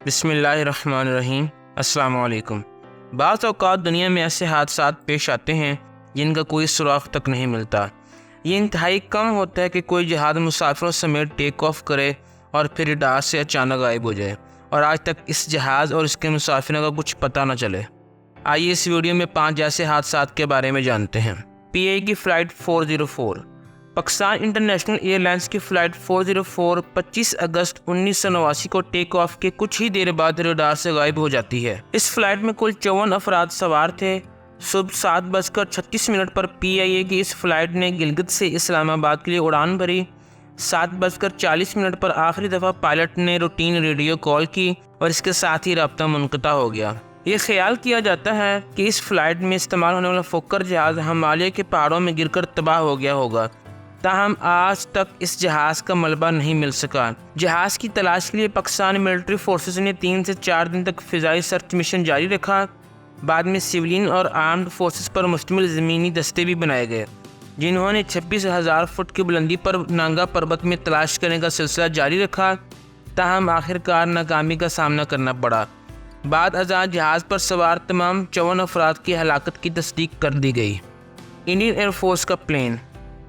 बिस्मिल्लाहिर्रहमानिर्रहीम। अस्सलाम वालेकुम। बाज़ औक़ात दुनिया में ऐसे हादसा पेश आते हैं जिनका कोई सुराग तक नहीं मिलता। ये इंतहाई कम होता है कि कोई जहाज़ मुसाफिरों समेत टेक ऑफ करे और फिर रडार से अचानक गायब हो जाए और आज तक इस जहाज़ और इसके मुसाफिरों का कुछ पता न चले। आइए इस वीडियो में 5 ऐसे हादसा के बारे में जानते हैं। PIA की फ़्लाइट 404। पाकिस्तान इंटरनेशनल एयरलाइंस की फ़्लाइट 404 25 अगस्त 1989 को टेक ऑफ के कुछ ही देर बाद रडार से गायब हो जाती है। इस फ्लाइट में कुल 54 अफराद सवार थे। सुबह 7:36 पर PIA की इस फ्लाइट ने गिलगित से इस्लामाबाद के लिए उड़ान भरी। 7:40 पर आखिरी दफ़ा पायलट ने रूटीन रेडियो कॉल की और इसके साथ ही रब्ता मुनक़ता हो गया। ये ख्याल किया जाता है कि इस फ्लाइट में इस्तेमाल होने वाला फोकर जहाज़ हिमालय के पहाड़ों में गिरकर तबाह हो गया होगा। ताहम आज तक इस जहाज़ का मलबा नहीं मिल सका। जहाज़ की तलाश के लिए पाकिस्तान मिलिट्री फोर्सेस ने 3 से 4 दिन तक फ़िज़ाई सर्च मिशन जारी रखा। बाद में सिविलियन और आर्म्ड फोर्सेस पर मुश्तमिल ज़मीनी दस्ते भी बनाए गए, जिन्होंने 26,000 फुट की बुलंदी पर नांगा पर्वत में तलाश करने का सिलसिला जारी रखा। ताहम आखिरकार नाकामी का सामना करना पड़ा। बाद अज़ां जहाज़ पर सवार तमाम 54 अफराद की हलाकत की तस्दीक कर दी गई। इंडियन एयरफोर्स का प्लेन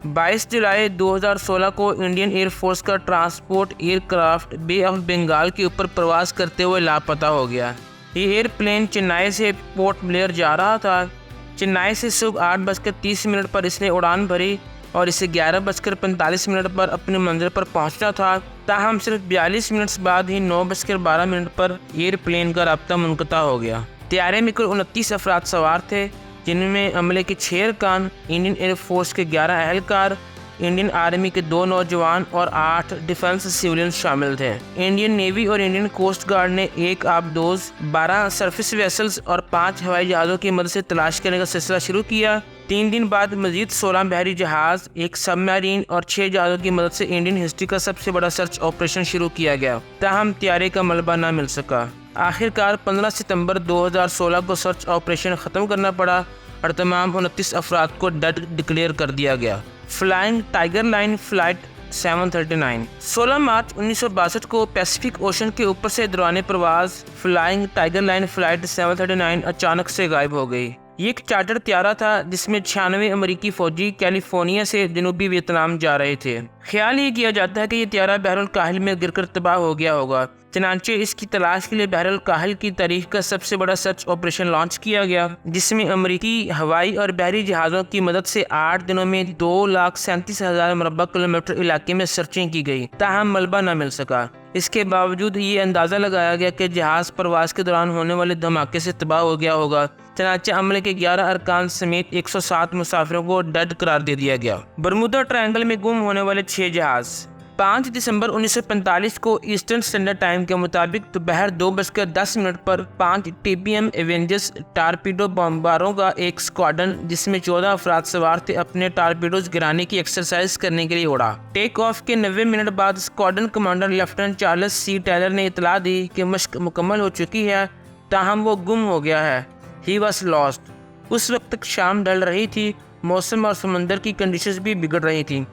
22 जुलाई 2016 को इंडियन एयरफोर्स का transport aircraft bay of Bengal के ऊपर प्रवास करते हुए लापता हो गया। ये एयरप्लेन चेन्नई से पोर्ट ब्लेयर जा रहा था। चेन्नई से सुबह 8:30 पर इसने उड़ान भरी और इसे 11:45 पर अपने मंजिल पर पहुंचना था। ताहम सिर्फ 42 मिनट बाद ही 9:12 पर एयरप्लेन का रब्ता मुनक़ता हो गया। तैयारे में कुल 29 अफराद सवार थे, जिनमें अमले के 6 अरकान, इंडियन एयरफोर्स के 11 अहलकार, इंडियन आर्मी के 2 नौजवान और 8 डिफेंस सिविलियन शामिल थे। इंडियन नेवी और इंडियन कोस्ट गार्ड ने 1 आबदोज, 12 सरफेस वेसल्स और 5 हवाई जहाज़ों की मदद से तलाश करने का सिलसिला शुरू किया। 3 दिन बाद मजीद 16 बहरी जहाज़, 1 सबमरीन और 6 जहाज़ों की मदद से इंडियन हिस्ट्री का सबसे बड़ा सर्च ऑपरेशन शुरू किया गया। ताहम तैयारे का मलबा न मिल सका। आखिरकार 15 सितंबर 2016 को सर्च ऑपरेशन ख़त्म करना पड़ा और तमाम 29 अफराद को डेड डिक्लेयर कर दिया गया। फ्लाइंग टाइगर लाइन फ़्लाइट 739 16 मार्च 1962 को पैसिफिक ओशन के ऊपर से दौरान प्रवास फ्लाइंग टाइगर लाइन फ़्लाइट 739 अचानक से गायब हो गई। ये एक चार्टर त्यारा था जिसमें 96 अमेरिकी फ़ौजी कैलिफोर्निया से जनूबी वियतनाम जा रहे थे। ख्याल ये किया जाता है कि ये त्यारा बहरुल काहिल में गिरकर तबाह हो गया होगा। चनांचे इसकी तलाश के लिए बहरुल काहिल की तारीख का सबसे बड़ा सर्च ऑपरेशन लॉन्च किया गया, जिसमें अमेरिकी हवाई और बहरी जहाज़ों की मदद से 8 दिनों में 2,37,000 मुरब्बा किलोमीटर इलाके में सर्चिंग की गई। ताहम मलबा न मिल सका। इसके बावजूद ये अंदाज़ा लगाया गया कि जहाज़ प्रवास के दौरान होने वाले धमाके से तबाह हो गया होगा। चनांचे अमले के 11 अरकान समेत 107 मुसाफिरों को डेड करार दे दिया गया। बरमूदा ट्रायंगल में गुम होने वाले 6 जहाज़ 5 दिसंबर 1945 को ईस्टर्न स्टैंडर्ड टाइम के मुताबिक दोपहर 2:10 पर 5 TPM एवेंजर्स टारपीडो बम्बारों का एक स्क्वाड्रन, जिसमें 14 अफराद सवार थे, अपने टारपीडोज गिराने की एक्सरसाइज करने के लिए उड़ा। टेक ऑफ के 90 मिनट बाद squadron commander lieutenant Charles C. Taylor ने इतला दी कि मशक मुकम्मल हो चुकी है, ताहम वो गुम हो गया है। He was lost. उस वक्त तक शाम ढल रही थी, मौसम और समंदर की कंडीशंस भी बिगड़ रही थी।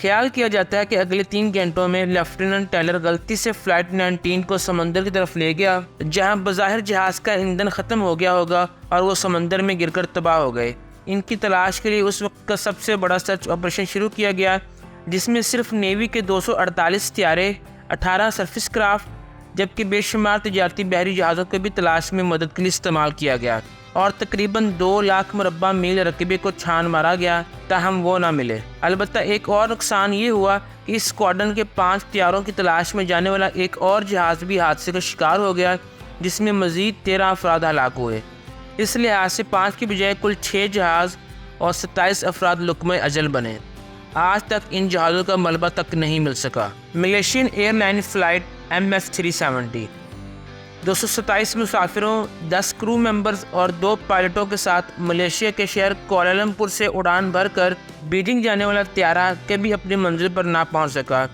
ख्याल किया जाता है कि अगले 3 घंटों में लेफ्टिनेंट टेलर गलती से फ़्लाइट 19 को समंदर की तरफ ले गया, जहां बज़ाहिर जहाज़ का ईंधन ख़त्म हो गया होगा और वो समंदर में गिरकर तबाह हो गए। इनकी तलाश के लिए उस वक्त का सबसे बड़ा सर्च ऑपरेशन शुरू किया गया, जिसमें सिर्फ नेवी के 248 त्यारे, 18 सर्फिस क्राफ्ट, जबकि बेशुमार तजारती बहरी जहाज़ों को भी तलाश में मदद के लिए इस्तेमाल किया गया और तकरीबन 2 लाख मुरब्बा मील रकबे को छान मारा गया, ताहम वो ना मिले। अलबत्ता एक और नुकसान ये हुआ कि इस स्क्वाड्रन के 5 त्यारों की तलाश में जाने वाला एक और जहाज़ भी हादसे का शिकार हो गया, जिसमें मज़ीद 13 अफराद हलाक हुए। इस लिहाज से 5 की बजाय कुल 6 जहाज़ और 27 अफराद लुक्मे अजल बने। आज तक इन जहाज़ों का मलबा तक नहीं मिल सका। Malaysian airline flight MS-370 227 मुसाफिरों, 10 crew members और 2 पायलटों के साथ मलेशिया के शहर कोलालमपुर से उड़ान भरकर बीजिंग जाने वाला त्यारा कभी अपनी मंजिल पर ना पहुंच सका।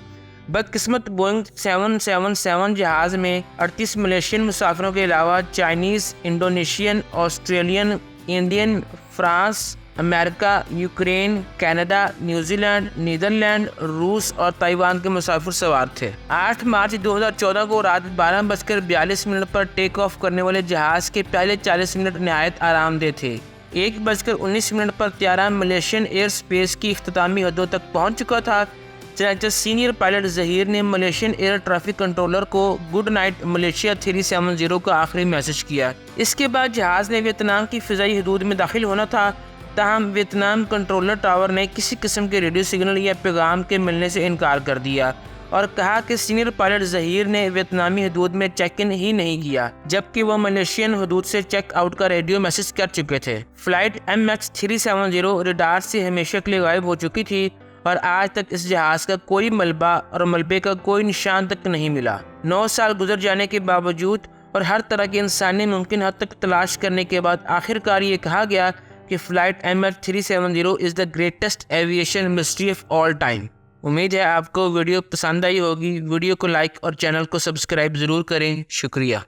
बदकिस्मत बोइंग 777 जहाज़ में 38 मलेशियन मुसाफिरों के अलावा Chinese, Indonesian, Australian, Indian, France, America, Ukraine, Canada, New Zealand, Netherland, रूस और ताइवान के मुसाफिर सवार थे। 8 मार्च 2014 को रात 12:42 पर टेक ऑफ करने वाले जहाज के पहले 40 मिनट नहायत आरामदेह थे। 1:19 पर त्यारान मलेशियन एयर स्पेस की इख्तितामी हदों तक पहुंच चुका था। चनाचे सीनियर पायलट जहीर ने मलेशियन एयर ट्रैफिक कंट्रोलर को गुड नाइट मलेशिया 370 का आखिरी मैसेज किया। इसके बाद जहाज ने वियतनाम की फ़िज़ाई हदूद में दाखिल होना था, ताहम वियतनाम कंट्रोलर टावर ने किसी किस्म के रेडियो सिग्नल या पैगाम के मिलने से इनकार कर दिया और कहा कि सीनियर पायलट जहीर ने वियतनामी हदूद में चेक इन ही नहीं किया, जबकि वह मलेशियन हदूद से चेक आउट का रेडियो मैसेज कर चुके थे। फ्लाइट MH370 रडार से हमेशा के लिए गायब हो चुकी थी और आज तक इस जहाज का कोई मलबा और मलबे का कोई निशान तक नहीं मिला। 9 साल गुजर जाने के बावजूद और हर तरह की इंसानी मुमकिन हद तक तलाश करने के बाद आखिरकार ये कहा गया कि flight MH370 is the greatest aviation mystery of all time. उम्मीद है आपको वीडियो पसंद आई होगी। वीडियो को लाइक और चैनल को सब्सक्राइब ज़रूर करें। शुक्रिया।